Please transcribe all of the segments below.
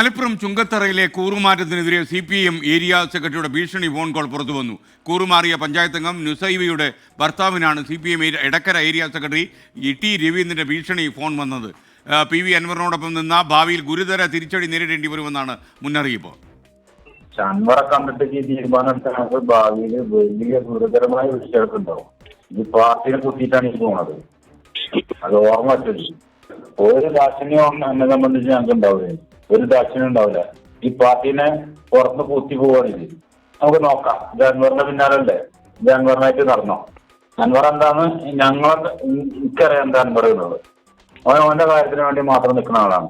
മലപ്പുറം ചുങ്കത്തറയിലെ കൂറുമാറ്റത്തിനെതിരെ CPM area സെക്രട്ടറിയുടെ ഭീഷണി ഫോൺ കോൾ പുറത്തുവന്നു. കൂറുമാറിയ പഞ്ചായത്ത് അംഗം നുസൈബയുടെ ഭർത്താവിനാണ് CPM Edakkara area secretary T രവീന്ദ്രന്റെ ഭീഷണി ഫോൺ വന്നത്. PV അൻവറിനോടൊപ്പം നിന്ന ഭാവിയിൽ ഗുരുതര തിരിച്ചടി നേരിടേണ്ടി വരുമെന്നാണ് മുന്നറിയിപ്പ്. അൻവറെ കണ്ടിട്ട് ഈ തീരുമാനമെടുത്താൽ ഭാവിയിൽ വലിയ ഗുരുതരമായ വിഷയങ്ങളുണ്ടാവും. ഈ പാർട്ടിനെ കുത്തിയിട്ടാണ് ഈ പോണത്. അത് ഓർമ്മ വെച്ചത്. ഒരു ദാക്ഷിണ്യം എന്നെ സംബന്ധിച്ച് ഞങ്ങൾക്ക് ഉണ്ടാവില്ല. ഒരു ദാക്ഷിണ്യം ഉണ്ടാവില്ല. ഈ പാർട്ടീനെ പുറത്ത് കുത്തി പോവുകയാണെങ്കിൽ നമുക്ക് നോക്കാം. ഇത് അൻവറിന്റെ പിന്നാലല്ലേ, ഇത് അൻവറിനായിട്ട് നടന്നോ? അൻവർ എന്താന്ന് എനിക്കറിയാം എന്താ അൻവർ എന്നുള്ളത്. ഓന്റെ കാര്യത്തിന് വേണ്ടി മാത്രം നിൽക്കുന്ന ആളാണ്.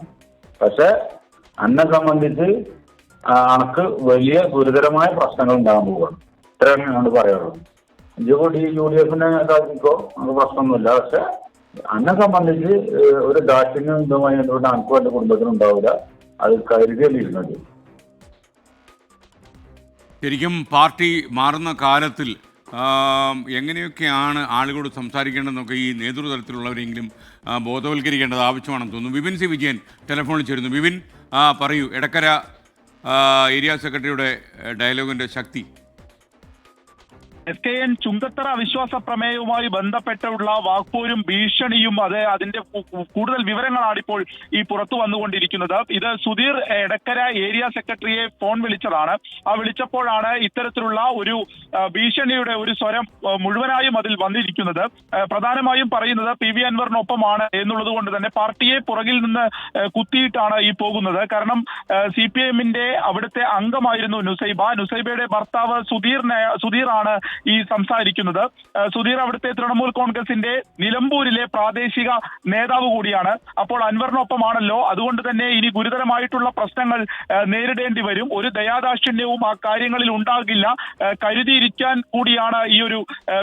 പക്ഷെ എന്നെ സംബന്ധിച്ച് അനക്ക് വലിയ ഗുരുതരമായ പ്രശ്നങ്ങൾ ഉണ്ടാകാൻ പോവുകയാണ്. ഇത്രയാണ് ഞങ്ങൾ പറയാറുള്ളൂ. UDF ഇതാക്കിക്കോ, നമുക്ക് പ്രശ്നമൊന്നുമില്ല. പക്ഷെ എന്നെ സംബന്ധിച്ച് ഒരു ദാക്ഷിണ്യം ഇതുമായി ബന്ധപ്പെട്ട് അനക്കും എന്റെ കുടുംബത്തിനും ഉണ്ടാവില്ല. അത് കരുതിയല്ലിരുന്നത്. ശരിക്കും പാർട്ടി മാറുന്ന കാലത്തിൽ എങ്ങനെയൊക്കെയാണ് ആളുകളോട് സംസാരിക്കേണ്ടതെന്നൊക്കെ ഈ നേതൃതലത്തിലുള്ളവരെങ്കിലും ബോധവൽക്കരിക്കേണ്ടത് ആവശ്യമാണെന്ന് തോന്നുന്നു. വിപിൻ സി വിജയൻ ടെലിഫോണിൽ ചേരുന്നു. വിപിൻ, പറയൂ, എടക്കര ഏരിയ സെക്രട്ടറിയുടെ ഡയലോഗിൻ്റെ ശക്തി. SKN ചുങ്കത്തറ അവിശ്വാസ പ്രമേയവുമായി ബന്ധപ്പെട്ടുള്ള വാക്പോരും ഭീഷണിയും അതിന്റെ കൂടുതൽ വിവരങ്ങളാണ് ഇപ്പോൾ ഈ പുറത്തു വന്നുകൊണ്ടിരിക്കുന്നത്. ഇത് സുധീർ എടക്കര ഏരിയ സെക്രട്ടറിയെ ഫോൺ വിളിച്ചതാണ്. ആ വിളിച്ചപ്പോഴാണ് ഇത്തരത്തിലുള്ള ഒരു ഭീഷണിയുടെ ഒരു സ്വരം മുഴുവനായും അതിൽ വന്നിരിക്കുന്നത്. പ്രധാനമായും പറയുന്നത് PV അൻവറിനൊപ്പമാണ് എന്നുള്ളത് കൊണ്ട് തന്നെ പാർട്ടിയെ പുറകിൽ നിന്ന് കുത്തിയിട്ടാണ് ഈ പോകുന്നത്. കാരണം CPMന്റെ അവിടുത്തെ അംഗമായിരുന്നു നുസൈബയുടെ ഭർത്താവ് സുധീറാണ് ഈ സംസാരിക്കുന്നത്. സുധീർ അവിടുത്തെ തൃണമൂൽ കോൺഗ്രസിന്റെ നിലമ്പൂരിലെ പ്രാദേശിക നേതാവ് കൂടിയാണ്. അപ്പോൾ അൻവറിനൊപ്പമാണല്ലോ. അതുകൊണ്ട് തന്നെ ഇനി ഗുരുതരമായിട്ടുള്ള പ്രശ്നങ്ങൾ നേരിടേണ്ടി വരും. ഒരു ദയാദാക്ഷിണ്യവും ആ കാര്യങ്ങളിൽ ഉണ്ടാകില്ല. കരുതിയിരിക്കാൻ കൂടിയാണ് ഈ ഒരു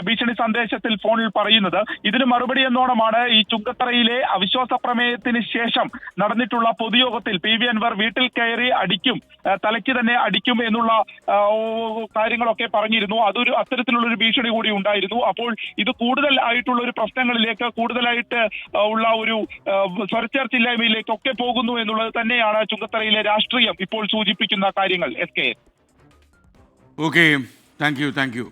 ഭീഷണി സന്ദേശത്തിൽ ഫോണിൽ പറയുന്നത്. ഇതിന് മറുപടി എന്നോണമാണ് ഈ ചുങ്കത്തറയിലെ അവിശ്വാസ പ്രമേയത്തിന് ശേഷം നടന്നിട്ടുള്ള പൊതുയോഗത്തിൽ PV അൻവർ വീട്ടിൽ കയറി അടിക്കും, തലയ്ക്ക് തന്നെ അടിക്കും എന്നുള്ള കാര്യങ്ങളൊക്കെ പറഞ്ഞിരുന്നു. അത്തരത്തിലുള്ള ഒരു ഭീഷണി കൂടി ഉണ്ടായിരുന്നു. അപ്പോൾ ഇത് കൂടുതൽ ആയിട്ടുള്ള ഒരു പ്രശ്നങ്ങളിലേക്ക്, കൂടുതലായിട്ട് ഉള്ള ഒരു സ്വരച്ചേർച്ചില്ലായ്മയിലേക്കൊക്കെ പോകുന്നു എന്നുള്ളത് തന്നെയാണ് ചുങ്കത്തറയിലെ രാഷ്ട്രീയം ഇപ്പോൾ സൂചിപ്പിക്കുന്ന കാര്യങ്ങൾ. SK. Okay, thank you.